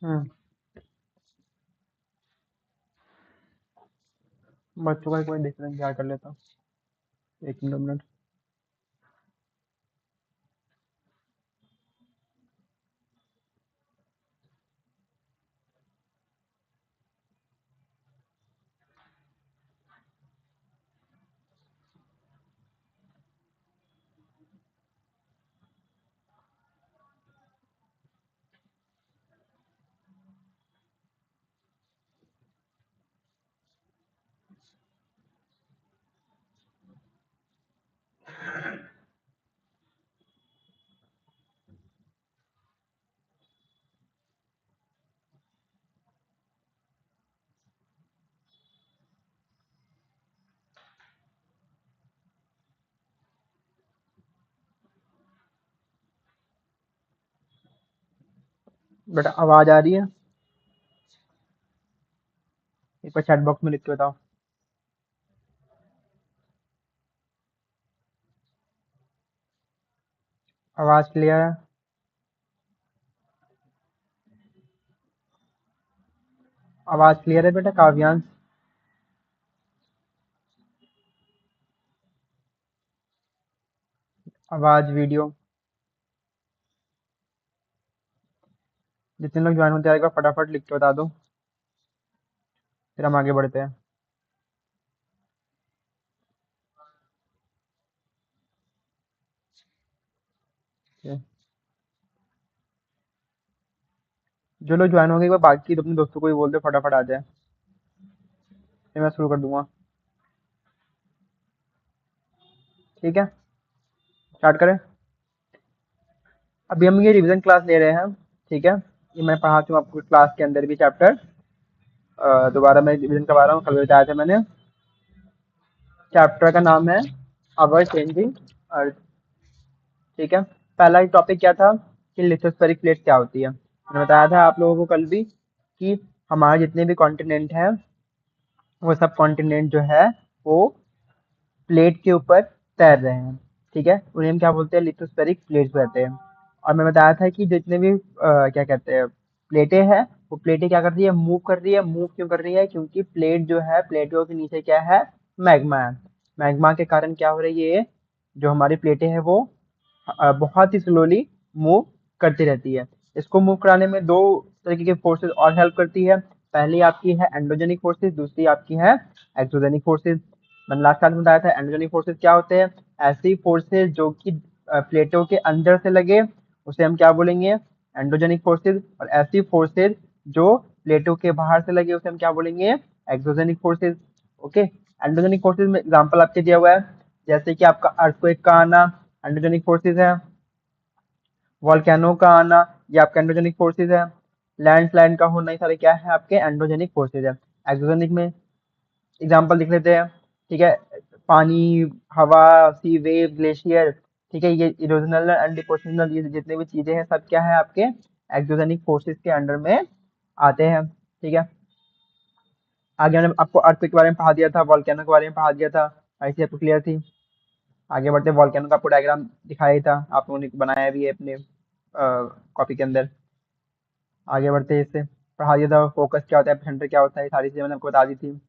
हम्म। बच्चों का एक मिनट देख लें क्या कर लेता हूँ। एक मिनट, दो मिनट। बेटा आवाज आ रही है? एक बार चैट बॉक्स में लिख के बताओ। आवाज क्लियर है? आवाज क्लियर है बेटा काव्यांश? आवाज वीडियो। जितने लोग ज्वाइन होते हैं एक बार फटाफट लिख के बता दो, फिर हम आगे बढ़ते हैं। ठीक। जो लोग ज्वाइन हो गए एक बार बाकी तो अपने दोस्तों को भी बोल दो फटाफट आ जाए, फिर मैं शुरू कर दूंगा। ठीक है, स्टार्ट करें। अभी हम ये रिवीजन क्लास ले रहे हैं। ठीक है, ये मैं पढ़ाती हूँ आपको क्लास के अंदर भी चैप्टर। दोबारा मैं रिवीजन करवा रहा हूँ, कल बताया था मैंने। चैप्टर का नाम है अवर चेंजिंग अर्थ। ठीक है, पहला टॉपिक क्या था कि लिथोस्फेरिक प्लेट क्या होती है। मैंने बताया था आप लोगों को कल भी कि हमारे जितने भी कॉन्टिनेंट हैं वो सब कॉन्टिनेंट जो है वो प्लेट के ऊपर तैर रहे हैं। ठीक है, उन्हें हम क्या बोलते हैं, लिथोस्फेरिक प्लेट्स कहते हैं। और मैं बताया था कि जितने भी क्या कहते हैं प्लेटें हैं, वो प्लेटें क्या कर रही है, मूव कर रही है। मूव क्यों कर रही है? क्योंकि प्लेट जो है, प्लेटों के नीचे क्या है, मैग्मा है। मैग्मा के कारण क्या हो रही है, जो हमारी प्लेटें हैं वो बहुत ही स्लोली मूव करती रहती है। इसको मूव कराने में दो तरीके के फोर्सेस और हेल्प करती है। पहली आपकी है एंडोजेनिक फोर्सेस, दूसरी आपकी है एक्सोजेनिक फोर्सेस। मैंने लास्ट क्लास में बताया था एंडोजेनिक फोर्सेस क्या होते हैं। ऐसी फोर्सेस जो कि प्लेटों के अंदर से लगे, उसे हम क्या बोलेंगे, एंडोजेनिक फोर्सेस। और ऐसी फोर्सेस जो प्लेटों के बाहर से लगे, उसे हम क्या बोलेंगे, exogenic forces. Okay, endogenic forces में एग्जांपल आपके दिया हुआ है, जैसे कि आपका अर्थक्वेक का आना एंडोजेनिक फोर्सेस है, वॉल्केनो का आना ये आपका एंडोजेनिक फोर्सेस है, लैंडस्लाइड का होना, ये सारे क्या है, आपके एंडोजेनिक फोर्सेस है। एक्सोजेनिक में एग्जांपल लिख लेते हैं। ठीक है, पानी, हवा, सी वेव, ग्लेशियर। ठीक है, ये इरोजनल एंड डिपोजिशनल, ये जितने भी चीजें हैं सब क्या है, आपके एक्सोजेनिक फोर्सेस के अंडर में आते हैं। ठीक है, आगे मैंने आपको अर्थक्वेक के बारे में पढ़ा दिया था, वॉल्केनो के बारे में पढ़ा दिया था, ऐसी आपको क्लियर थी। आगे बढ़ते, वॉल्केनो का आपको डायग्राम दिखाया ही था, आप लोगों ने बनाया भी है अपने कॉपी के अंदर। आगे बढ़ते हैं, इससे पढ़ा दिया था फोकस क्या होता है, सेंटर क्या होता है, ये सारी चीजें मैंने आपको बता दी थी।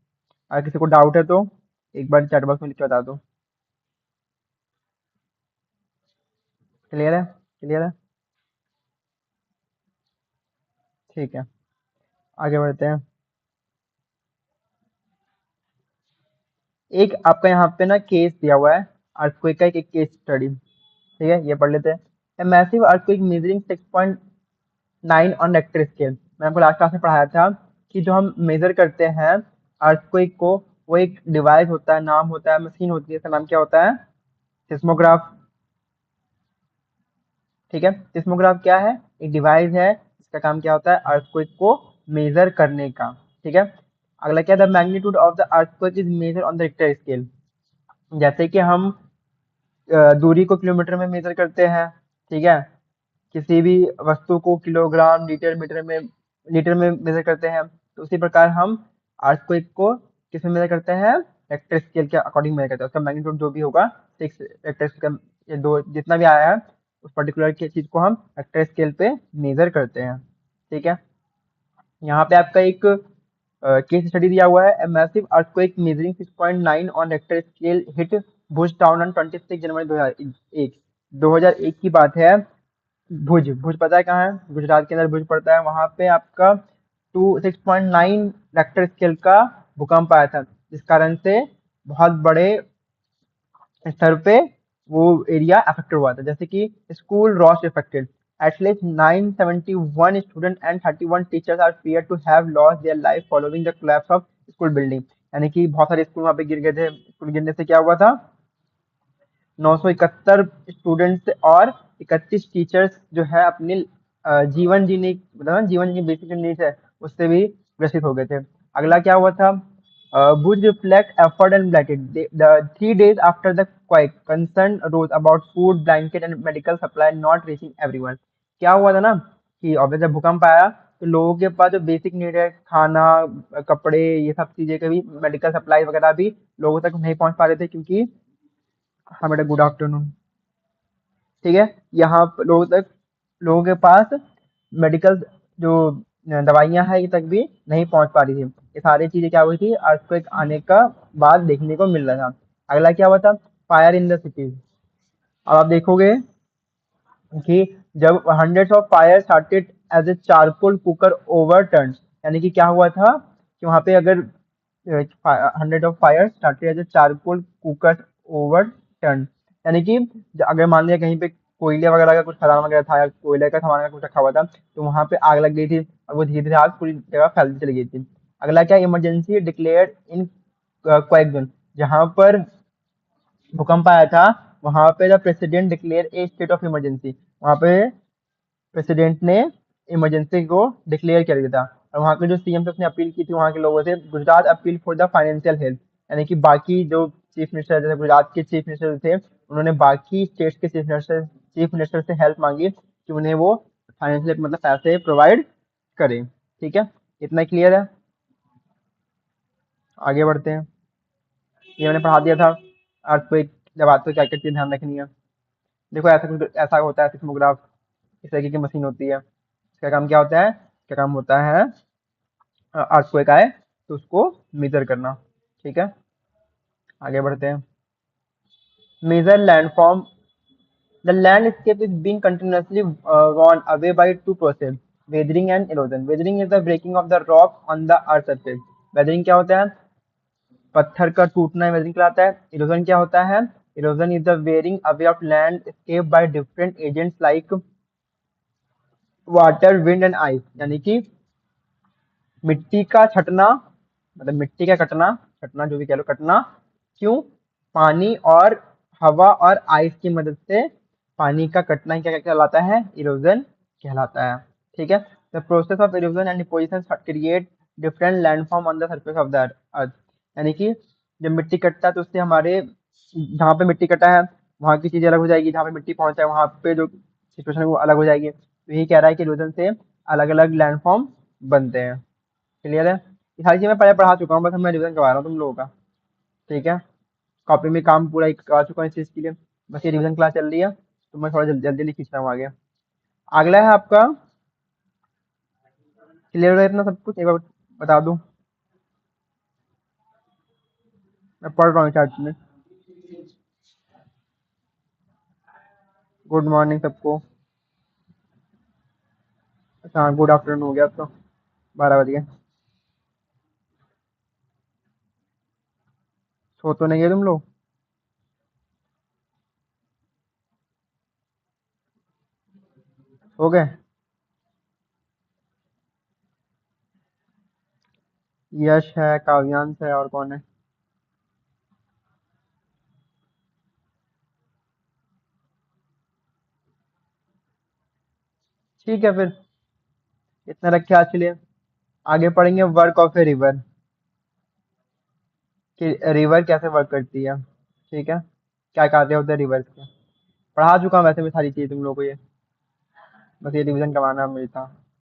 अगर किसी को डाउट है तो एक बार चैट बॉक्स में लिख के बता दो। क्लियर है? क्लियर है? ठीक है, आगे बढ़ते हैं। एक आपका यहाँ पे ना केस दिया हुआ है, अर्थक्वेक का एक केस स्टडी। ठीक है, ये पढ़ लेते हैं। A massive earthquake measuring 6.9 on Richter scale. मैं आपको लास्ट क्लास में पढ़ाया था कि जो हम मेजर करते हैं अर्थक्वेक को, वो एक डिवाइस होता है, नाम होता है, मशीन होती है, इसका नाम क्या होता है, सिस्मोग्राफ। ठीक है, सिस्मोग्राफ क्या है, एक डिवाइस है, इसका काम क्या होता है, अर्थक्वेक को मेजर करने का। ठीक है, अगला क्या, the magnitude of the earthquake is major on the Richter scale. जैसे कि हम दूरी को किलोमीटर में मेजर करते हैं। ठीक है, किसी भी वस्तु को किलोग्राम, लीटर, मीटर में, लीटर में मेजर करते हैं, तो उसी प्रकार हम अर्थक्वेक को किस में मेजर करते हैं, रेक्टर स्केल के अकॉर्डिंग मेजर करते हैं। उसका मैग्नीट्यूड जो भी होगा, 6 रेक्टर स्केल, ये दो जितना भी आया है, उस पर्टिकुलर की चीज को हम रेक्टर स्केल पे मेजर करते हैं। ठीक है, यहाँ पे आपका एक केस स्टडी दिया हुआ है। Massive earthquake measuring 6.9 on Richter scale hit Bhuj town on 26 जनवरी 2001। 2001 की बात है। भुज भुज पता है कहाँ है? गुजरात के अंदर भुज पड़ता है। वहां पे आपका 6.9 रेक्टर स्केल का भूकंप आया था, जिस कारण से बहुत बड़े स्तर पे वो एरिया अफेक्टेड हुआ था। जैसे कि school Ross affected, at least 971 student and 31 teachers are feared to have lost their life following the collapse of school building. यानी कि बहुत सारे स्कूल वहां पे गिर गए थे। स्कूल गिरने से क्या हुआ था, 971 स्टूडेंट्स और 31 टीचर्स जो है अपनी जीवन जीने मतलब ना जीवन की बेसिक नीड्स है उससे भी ग्रसित हो गए थे। अगला क्या हुआ था, Would reflect effort and blanket. The 3 days after the quake, concern arose about food, blanket and medical supply not reaching everyone. क्या हुआ था ना कि ऑब्वियस जब भूकंप आया तो लोगों के पास जो बेसिक नीड है, खाना, कपड़े, ये सब चीजें के भी, मेडिकल सप्लाई वगैरह भी लोगों तक नहीं पहुंच पा रहे थे क्योंकि, हाँ बेटा गुड आफ्टरनून, ठीक है, यहाँ लोगों के पास मेडिकल जो दवाइयाँ हैं ये तक भी नहीं पहुंच पा रही थी। ये सारी चीजें क्या हुई थी अर्थक्वेक आने का बाद देखने को मिल रहा था। अगला क्या हुआ था, फायर इन द सिटीज। अब आप देखोगे कि जब hundreds of fire started as a charcoal cooker overturn, यानी कि क्या हुआ था कि वहां पे अगर hundred of fire started as a charcoal cooker overturn, यानी कि अगर मान लिया कहीं पे कोयले वगैरह का कुछ खदान वगैरह था या कोयले का सामान का कुछ रखा हुआ था तो वहां पे आग लग गई थी और वो धीरे धीरे आग पूरी जगह फैलती चली गई थी। अगला क्या, इमरजेंसी डिक्लेयर्ड इन क्वेक जोन। जहां पर भूकंप आया था वहां पे the president declare A state of emergency. वहां पे प्रेसिडेंट ने इमरजेंसी को डिक्लेयर कर दिया था। और वहाँ के जो सीएम थे उसने अपील की थी वहाँ के लोगों से, Gujarat appeal for the financial help, यानी कि बाकी जो चीफ मिनिस्टर, जैसे गुजरात के चीफ मिनिस्टर थे उन्होंने बाकी स्टेट्स के चीफ मिनिस्टर से हेल्प मांगी कि उन्हें वो फाइनेंशियल मतलब पैसे प्रोवाइड करें। ठीक है, इतना क्लियर है। आगे बढ़ते हैं। ये मैंने पढ़ा दिया था अर्थक्वेक जब आते तो क्या क्या चीज ध्यान रखनी है। देखो ऐसा होता है सिस्मोग्राफ, इस तरीके की मशीन होती है। इसका काम क्या होता है, क्या काम होता है, अर्थक्वेक आए तो उसको मेजर करना। ठीक है, आगे बढ़ते हैं। Major landform, the landscape is being continuously worn away by two process, weathering and erosion. Weathering is the breaking of the rock on the earth surface. weathering क्या होता है, पत्थर का टूटना वेदरिंग कहलाता है। इरोजन क्या होता है, erosion is the wearing away of landscape by different agents like water, wind and ice, यानी कि मिट्टी का छटना, मतलब मिट्टी का कटना, छटना जो भी कह लो, कटना क्यों, पानी और हवा और आइस की मदद से पानी का कटना क्या क्या कहलाता है, इरोजन कहलाता है। ठीक है, the process of erosion and deposition create different landform on the surface of the earth. यानी कि जब मिट्टी कटता है तो उससे हमारे जहाँ पे मिट्टी कटा है वहाँ की चीजें अलग हो जाएगी, जहाँ पे मिट्टी पहुंचा है वहाँ पे जो सिचुएशन है वो अलग हो जाएगी। तो यही कह रहा है कि इरोजन से अलग अलग लैंडफॉर्म बनते हैं। क्लियर है, ये सारी चीज़ मैं पहले पढ़ा चुका हूँ, बस मैं रिवीजन करवा रहा हूँ तुम लोगों का। ठीक है, कॉपी में काम पूरा ही करवा चुका हूँ इस चीज़ के लिए, बस ये रिवीजन क्लास चल रही है तो मैं थोड़ा जल्दी जल्दी खींच रहा हूँ आगे। अगला है आपका, क्लियर है इतना सब कुछ, एक बार बता दूँ, मैं पढ़ रहा हूँ चार्ट में। गुड मॉर्निंग सबको, अच्छा गुड आफ्टरनून हो गया अब तो, 12 बज गए। सो तो नहीं है तुम लोग? हो गए? यश है, काव्यांश है, और कौन है? ठीक है फिर, इतना रखे आज के लिए। आगे पढ़ेंगे वर्क ऑफ ए रिवर, कि रिवर कैसे वर्क करती है। ठीक है, क्या कार्य होते हैं रिवर्स के, पढ़ा चुका हूँ वैसे भी सारी चीज़ तुम लोगों को ये, बस ये रिवीजन करवाना मेरी था।